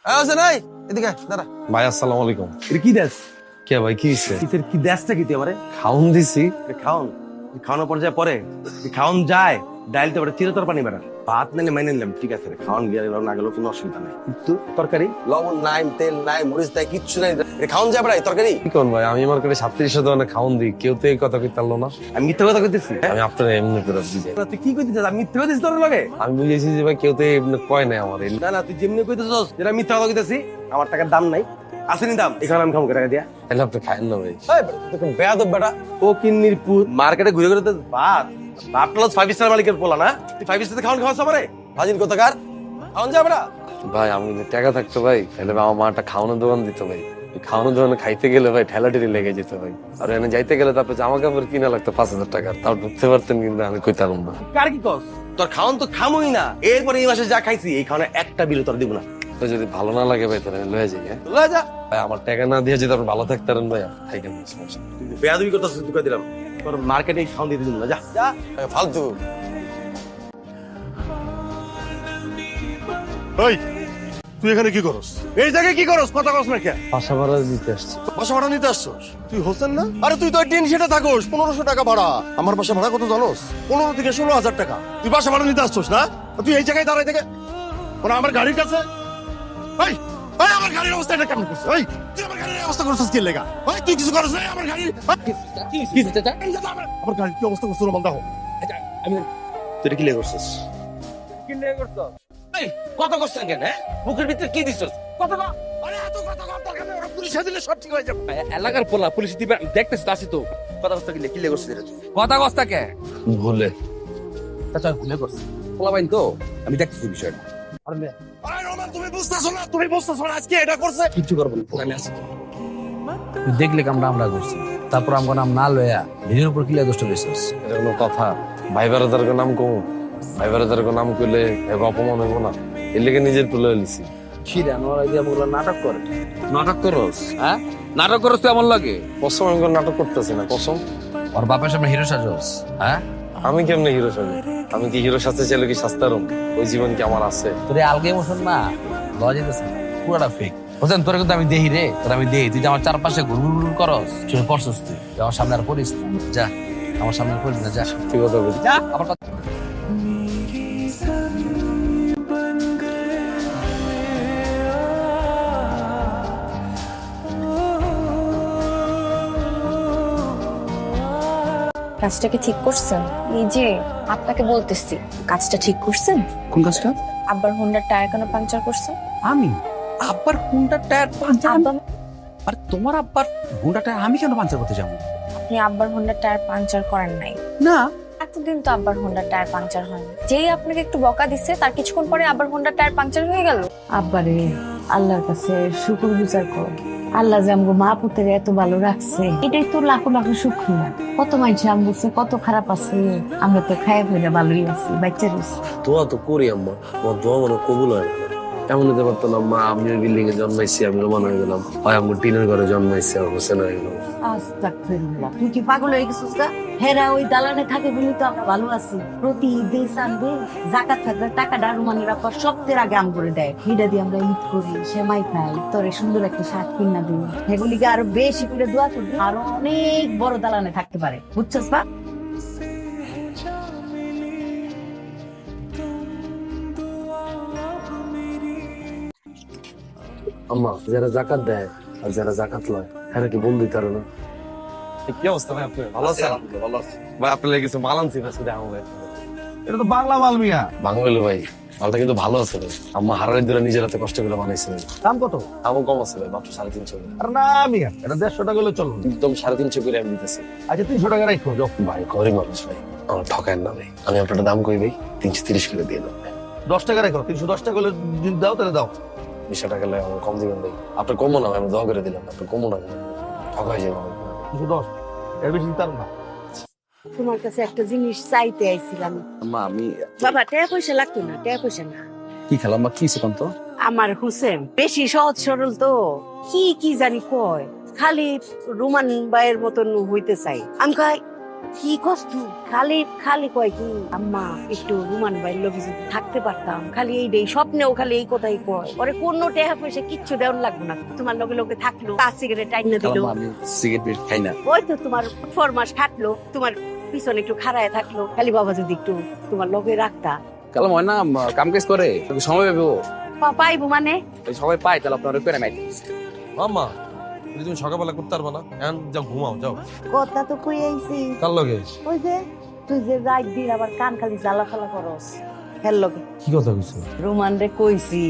নাই এদিকে দাঁড়া। ভাই আসসালামু আলাইকুম। এটা কি দেশ? কে ভাই কি হইছে? শীতের কি দেশটা কি তুই আমারে খাউন দিছি। খাওন? খাওয়ানোর পর্যায়ে পরে খাওন যায় ডাইলতে পরে চিরতর পানি বেড়া ভাত নিলে মাইনে নিলাম, ঠিক আছে খাওয়ান গিয়ে না গেলেও কোনো অসুবিধা নাই, কিন্তু তরকারি লবণ নাই, তেল নাই, মরিচ নাই, কিচ্ছু নাই, খাওন যায় বেড়াই তরকারি। কি কোন ভাই, আমি মার্কেটে 37 দোকানে খাউন দিই, কেউ তো এই কথা কইতে পারলো না। আমি মিথ্যা কথা কইতেছি? আমি আপনার এমনি করে বুঝাই। তুই কি কইতেছিস? আমি মিথ্যা কইতেছি তোর লগে? আমি বুঝেছি যে ভাই কেউ তো এমনি কয় নাই আমার। না না, তুই যেমনি কইতেছিস যেটা মিথ্যা কথা কইতেছি, আমার টাকার দাম নাই, আসেনি দাম, এখানে আমি খামু টাকা দিয়া। তাহলে আপনি খায়েন না ভাই। বেয়াদব বেটা, ও কিন্নির পুত মার্কেটে ঘুরে ঘুরে তো ভাত আপনার 5 স্টার মালিকের পোলা না, তুই 5 স্টার খাওয়ান খাওয়াস আমারে হাজির কোথাকার খাওয়ান যাবে না। ভাই আমি যদি টাকা থাকতো ভাই তাহলে আমার মাটা খাওয়ানোর দোকান দিত ভাই। ওই খাওয়ানোর দোকানে খাইতে গেলে ভাই ঠেলাঠেলি লেগে যেত ভাই। আর এখানে যাইতে গেলে তারপর জামা কাপড় কিনা লাগতো 5,000 টাকার, তাও ঢুকতে পারতেন, কিন্তু আমি কইতাম না। কার কি কস? তোর খাওয়ান তো খামুই না, এরপরে এই মাসে যা খাইছি এই খাওয়ানো একটা বিল তোর দিব না। তো যদি ভালো না লাগে ভাই তাহলে আমি লয়ে যাই। হ্যাঁ লয়ে যা। ভাই আমার টাকা না দিয়ে যদি আপনি ভালো থাকতেন ভাই, থাকেন না, সমস্যা নেই। তুই বেয়াদবি করতেছিস, তুই কই দিলাম তোর মার্কেটে খাওয়ান দিয়ে দিলাম না, যা যা ফালতু। ওই তুই এখানে কি করস? এই জায়গায় কি করস? কথা কস না কে? বাসা ভাড়া দিতে আসছি। বাসা ভাড়া নিতে আসছস? তুই হোসেন না? আরে তুই তো টিন সেটা থাকোস, 1500 টাকা ভাড়া। আমার বাসা ভাড়া কত জানোস? 15 থেকে 16,000 টাকা। তুই বাসা ভাড়া নিতে আসছস না? আর তুই এই জায়গায় দাঁড়াই থেকে মানে আমার গাড়ির কাছে। এই এই আমার গাড়ির অবস্থা এটা কেমন করছিস? এই তুই আমার গাড়ির অবস্থা করছিস কি লেগা? এই তুই কিছু করছ না আমার গাড়ি? আমার গাড়ির কি অবস্থা করছিস বল দেখো। তুই কি লে করছিস? কি লে করছস? এই কত করছেন কেন? বুকের ভিতরে কি দিছস? কত কর? আরে এত কথা কর দরকার নেই, ওরা পুলিশে দিলে সব ঠিক হয়ে যাবে। এলাকার পোলা পুলিশ দিবে দেখতেছি তো আসি তো কথা কষ্ট কি লে করছিস রে? কথা কস্তা কে ভুলে চাচা ভুলে করছি পোলা বাইন তো আমি দেখতেছি বিষয়টা আরে রোমান তুমি বুঝতেছো না? তুমি বুঝতেছো না আজকে এটা করছে? কিচ্ছু করবো না আমি আসি তুই দেখলে আমরা আমরা করছি তারপর আমার নাম না লয়া ভিডিওর উপর কিলা দোষ দিছিস এটা কোনো কথা? ভাই বারাদার নাম কম, ভাই বারাদার নাম কইলে এক অপমান হইব না? এর লেগে নিজের তুলে লিছি। ছিড়া নোরা দিয়া বলে নাটক করে নাটক করস হ্যাঁ নাটক করস তুই আমার লাগে কসম আমি কোনো নাটক করতেছি না, কসম। ওর বাপের সামনে হিরো সাজস হ্যাঁ আমি কেমনে হিরো সাজি? আমি কি হিরো সাজতে চাইলে কি সাজতারম? ওই জীবন কি আমার আছে? তোর এই আলগে ইমোশন না লওয়া যেতেছে না পুরাটা ফেক হোসেন তোর কিন্তু আমি দেহি রে তোর আমি দেহি তুই যে আমার চারপাশে ঘুরঘুর করস চলে পড়ছস তুই আমার সামনে আর পড়িস না যা আমার সামনে আর পড়িস না যা সত্যি কথা বলছি। যা আবার কথা কাজটা কি ঠিক করছেন? এই যে আপনাকে বলতেছি, কাজটা ঠিক করছেন? কোন কাজটা আব্বার হোন্ডার টায়ার কেন পাংচার করছেন? আমি আব্বার হুন্ডা টায়ার পাঞ্চার আব্বা, আর তোমার আব্বার হুন্ডা টায়ার আমি কেন পাঞ্চার করতে যাবো আপনি আব্বার হোন্ডার টায়ার পাংচার করেন নাই। না এতদিন তো আব্বার হোন্ডার টায়ার পাংচার হয়নি, যেই আপনাকে একটু বকা দিচ্ছে তার কিছুক্ষণ পরে আব্বার হোন্ডার টায়ার পাংচার হয়ে গেল। আব্বারে আল্লাহর কাছে শুকর গুজার করো। আল্লাহ যে আমগো মা পুতের এত ভালো রাখছে, এটাই তো লাখো লাখো শুক্রিয়া। কত মানুষ আম বলছে কত খারাপ আছে, আমরা তো খায় হইলে ভালোই আছি, বাচ্চা রয়েছে। দোয়া তো করি আম্মা, আমার দোয়া মনে কবুল হয় না। এমন হতে পারতো না মা আমি ওই বিল্ডিং এ জন্মাইছি আমি রোমান হয়ে গেলাম, হয় আমি টিনের ঘরে জন্মাইছি আমি হোসেন হয়ে গেলাম। আস্তাগফিরুল্লাহ, তুই কি পাগল হয়ে গেছিস গা? হেরা ওই দালানে থাকে বলি তো আমরা ভালো আছি। প্রতি ঈদে সানবে জাকাত থাকলে টাকাটা রুমানের আব্বা সপ্তাহের আগে আম করে দেয়, হিডা দিয়ে আমরা ঈদ করি, সেমাই খাই, তোরে সুন্দর একটা শার্ট কিনা দিই, এগুলিকে আরো বেশি করে দোয়া করবি, আরো অনেক বড় দালানে থাকতে পারে, বুঝছস বা? আম্মা যারা জাকাত দেয় আর যারা জাকাত লয় হ্যাঁ কি বন্ধু তার না? কি অবস্থা ভাই আপনার? ভালো আছেন? ভালো আছে ভাই আপনার লাগে কিছু মাল আনছি না শুধু আমার। এটা তো বাংলা মাল মিয়া। বাংলা ভাই মালটা কিন্তু ভালো আছে ভাই, আম্মা হারাই ধরে নিজের হাতে কষ্ট করে বানাইছে ভাই। দাম কত? দামও কম আছে ভাই, মাত্র 350 করে। আর না মিয়া, এটা 150 টাকা হলে চলো। একদম 350 করে আমি দিতেছি। আচ্ছা 300 টাকা রাখো যাও। ভাই গরিব মানুষ ভাই, আমার ঠকায় না ভাই, আমি আপনার দাম কই ভাই 330 করে দিয়ে দাও। 10 টাকা রাখো, 310 টাকা হলে যদি দাও তাহলে দাও। 20 টাকা লাগে আমার কম দিবেন ভাই, আপনার কমও না ভাই, আমি দোয়া করে দিলাম আপনার কমও না, ঠকাই যাবো। 310 এর বেশি দিতে পারবো না। তোমার কাছে একটা জিনিস চাইতে আইছিলাম। মা আমি বাবা টাকা পয়সা লাগতো না, টাকা পয়সা না। কি খেলাম বা কি সেখান তো আমার হুসেন বেশি সহজ সরল তো, কি কি জানি কয়, খালি রোমান ভাইয়ের মতন হইতে চাই। আমি কই কি কষ্ট খালি খালি কয় কি আম্মা একটু রুমান বাইর লোক যদি থাকতে পারতাম, খালি এই দেই স্বপ্নেও খালি এই কথাই কয়। পরে কোনো টাকা পয়সা কিচ্ছু দেওয়ার লাগবে না, তোমার লগে লগে থাকলো, চা সিগারেট টাইনা দিল, খালাম্মা, আমি সিগারেট খাই না। ওই তো তোমার 4 মাস খাটলো, তোমার পিছনে একটু খাড়ায় থাকলো, খালি বাবা যদি একটু তোমার লগে রাখতা। কালাম হয় না কাম কাজ করে, তোকে সময় পাবো। পাইবো মানে সবাই পায়, তাহলে আপনার করে নাই। মাম্মা তুমি সকালবেলা করতে পারবা না? এখন যাও ঘুমাও যাও। কথা তো কই আইছি, কার লগে? ওই যে তুই যে রাত দিন আবার কান খালি জ্বালা ফালা করস, হেল লগে কি কথা কইছো? রুমান রে কইছি।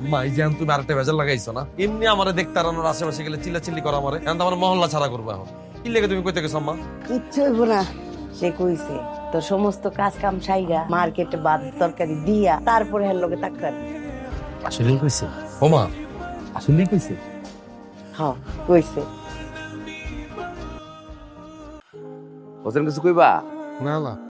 আম্মা এই যে এখন তুমি আরেকটা ভেজাল লাগাইছো না, এমনি আমারে দেখতে আর আমার আশেপাশে গেলে চিল্লাচিল্লি করা আমারে, এখন তো আমার মহল্লা ছাড়া করবো। এখন কি লেগে তুমি কইতে গেছো আম্মা? কিচ্ছু হইব না, সে কইছে তোর সমস্ত কাজ কাম সাইরা মার্কেটে বাদ তরকারি দিয়া তারপরে হেল লগে তাকার। আসলেই কইছে? ও মা, আসলেই কইছে? হ্যাঁ কইছে। হোসেন কিছু কইবা? না না